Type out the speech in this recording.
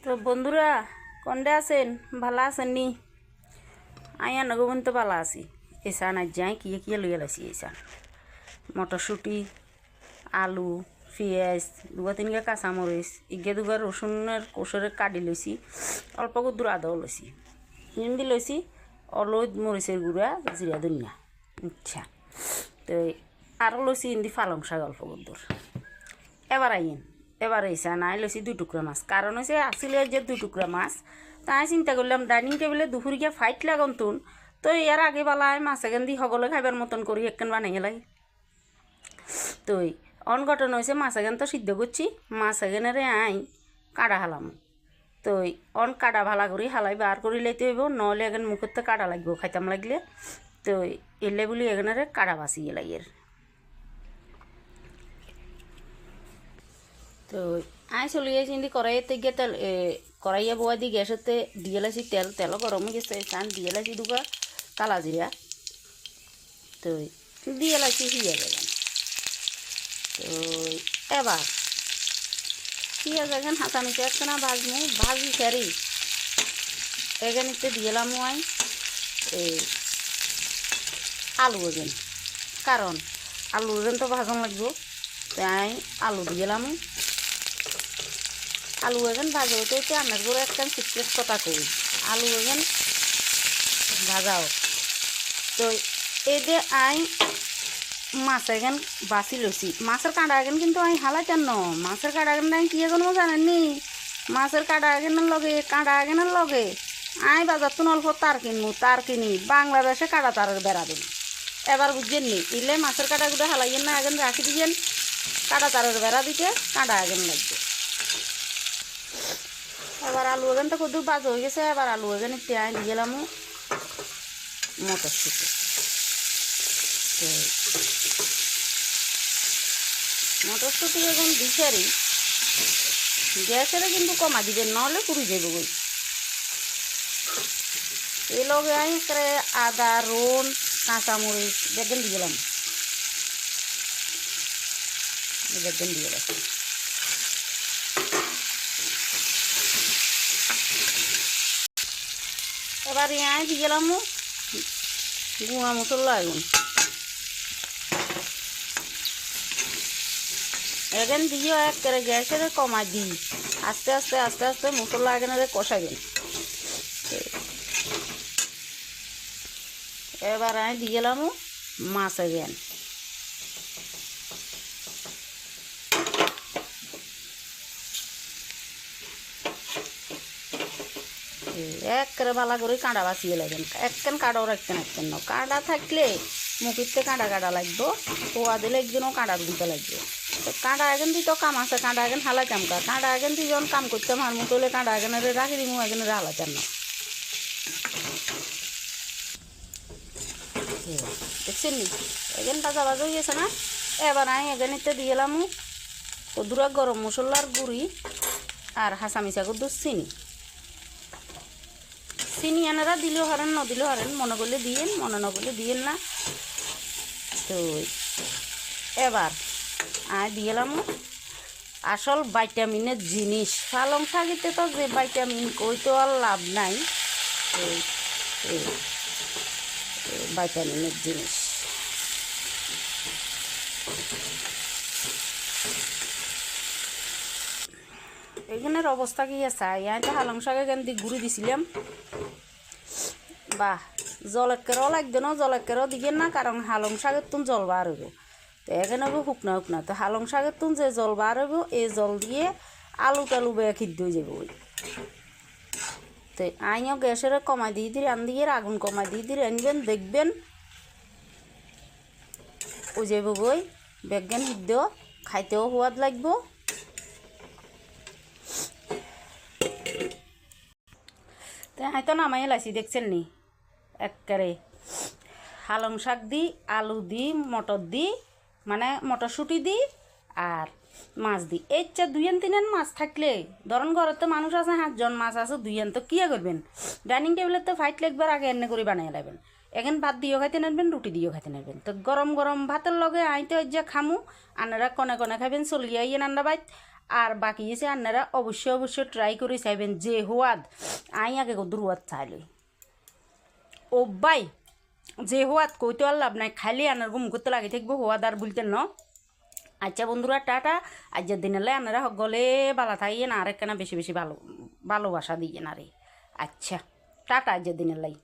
তো বন্ধুরা কন্ডে আছেন ভালো আছেন নি আইয়া নগমন তো ভালো আছি এসান আজ যাই কিয়ে লইয়া লাইছি এসান মটরশুটি আলু পেঁয়াজ দুগা তিনগা কাঁচামরিচ ইগে দুবার রসুনের কোষরে কাটি লইছি অল্প কুদুর আদাও লইছি হিন্দি লইছি অলদ মরিচের গুঁড়া জিরা ধনিয়া আচ্ছা তো আরও লইছি হিন্দি পালং শাক অল্প কুদুর এবার এসা নাই লইছি 2 টুকরা মাছ কারণ হচ্ছে আসলে যে 2 টুকরা মাছ তাই চিন্তা করলাম ডাইনিং টেবিলে দুপুরিয়া ফাইট লাগুন তো এর আগে বেলায় মাছ এখান দিয়ে সকলে খাইবার মতন করি একখান বানাইয়া লাগে তো অনঘটন হয়েছে মাছ এখান তো সিদ্ধ করছি মাছ এখানে আই কাটা হালাম তো কাটা ভালা করি হালাই বার করি লাইতে হইব নহলে এখন মুখের কাটা লাগবে খাইতাম লাগলে তো এলে বলি এখানে কাটা বাঁচিয়ে লাগে তো আই চলি যাই চিন্তি কড়াইতে গিয়ে তেল কড়াইয়া বোয়া দিয়ে গ্যাসেতে দিয়ে লাইছি তেল গরম হয়ে গেছে চান দিয়ে লাইছি দুগা কালা জিরা তো দিয়ে লাইছি হিয়া যাবেন তো এবার হিয়া যাবেন হাঁচামিচে একখানা ভাজি সারি এখানিতে দিয়েলাম আই আলু ওজন কারণ আলু ওজন তো ভাজন লাগবো তাই আলু দিয়েলাম আলু এখান ভাজা হইতে আমার ঘরে একটা সিক্রেট কথা কই আলু এখান ভাজাও তো এই যে আই মাছ এখান বাছি লইছি মাছের কাঁটা এখান কিন্তু আমি হালাইতাম ন মাছের কাঁটা এখান আমি কি এখনো জানেননি মাছের কাঁটা এখানের লগে আই বাজার তো অল্প তার কিনি বাংলাদেশে কাঁটা তারের বেড়া দিন এবার বুঝছেন নি ইলে মাছের কাঁটাগুলো হালাইয়েন না এখন রাখি দিয়েন কাঁটা তারের বেড়া দিতে কাঁটা এখন লাগবে এবার আলু এখান তো কত বাজ হয়ে গেছে এবার আলু এখানে পেঁয়াজ দিয়ে গেলাম মটরশুটি তো মটরশুটি এখন দিশারি গ্যাসের কিন্তু কমা দিবেন নহলে পুরি যাবে বই এই লগে আমি আদা রসুন কাঁচামরিচ বেগুন দিয়ে গেলাম বেগুন দিয়ে গেলাম এবার ইয়াই দিয়ে গেলাম গুঁড়া মশলা এখন এখান দিয়ে একেবারে গ্যাসের কমা দিই আস্তে আস্তে মশলা এখানে কষাবেন এবার আমি দিয়ে গেলাম মাছ এখান একেবারে ভালো করে কাঁটা বাঁচিয়ে লাগবেন একখান কাঁটাও রাখতেন একখান না কাঁটা থাকলে মুখিতে কাঁটা লাগবো পোয়া দিলে একদিনও কাঁটা দিতে লাগবে তো কাঁটা এখন দিই তো কাম আছে কাঁটা এখন হালাইতাম কাঁটা এখন দিয়ে যখন কাম করতাম হার মতো হলে কাঁটা এখানে রাখি দিব এখানে হালাইতাম না দেখছেন নি এখন ভাজা হয়ে গেছে না এবার আমি এখানেতে দিয়ে এলাম কদুরা গরম মশলার গুঁড়ি আর হাঁচামিচা কদুর চিনি এনারা দিলেও হারেন ন দিলেও হারেন মনে করলে দিয়েন মনে না করলে দিয়েন না তো এবার আমি দিয়েলাম আসল ভাইটামিনের জিনিস পালং শাকিতে তো যে ভাইটামিন কই তো আর লাভ নাই ভাইটামিনের জিনিস এখানের অবস্থা কি আছে আমি তো পালং শাক এখান দিয়ে ঘুরে দিছিলাম বাহ জলেকেরও লাগবে না জলেকেরও দিবেন না কারণ পালং শাকের তুন জল বার হইব তো এখানে হবো শুকনা তো পালং শাকের তুন যে জল বার হইব এই জল দিয়ে আলু টালু বেয়া সিদ্ধ হয়ে যাব তো আইও গ্যাসের কমাই দিয়ে রান্ধিয়ে আগুন কমাই দিয়ে আনবেন দেখবেন ও যাব বই বেগেন সিদ্ধ খাইতেও সোয়াদ লাগবো তো হয়তো নামাই লাইছি দেখছেন নি একবারে পালং শাক দি আলু দি মটর দি মানে মটরশুটি দি আর মাছ দি এই 2-3 মাছ থাকলে ধরেন ঘরে তো মানুষ আছে 7 জন মাছ আছে 2 তো কি করবেন ডাইনিং টেবিলে তো ফাইট লাগবার আগে এনে করে বানিয়ে লাগবেন এখন ভাত দিয়েও খাইতে নেবেন রুটি দিয়েও খাইতে নেবেন তো গরম ভাতের লগে আইতে যে খামু আনারা কনে খাবেন চলিয়ে আইয়ে নান্ডা বাইত আর বাকি এসে আপনারা অবশ্যই অবশ্যই ট্রাই করে চাইবেন যে হোয়াদ আই আগে কদুর হোয়াদ চাইলে ও বাই যে হোয়াদ কইতে পারলাম না খালি আনার গুম করতে লাগে থাকবো হোয়াদ আর বলতেন ন আচ্ছা বন্ধুরা টাটা আজকের দিনেলাই আপনারা সকলে ভালো থাকেন আর একখানা বেশি বেশি ভালোবাসা দিয়েন আরে আচ্ছা টাটা আজকের দিনেলাই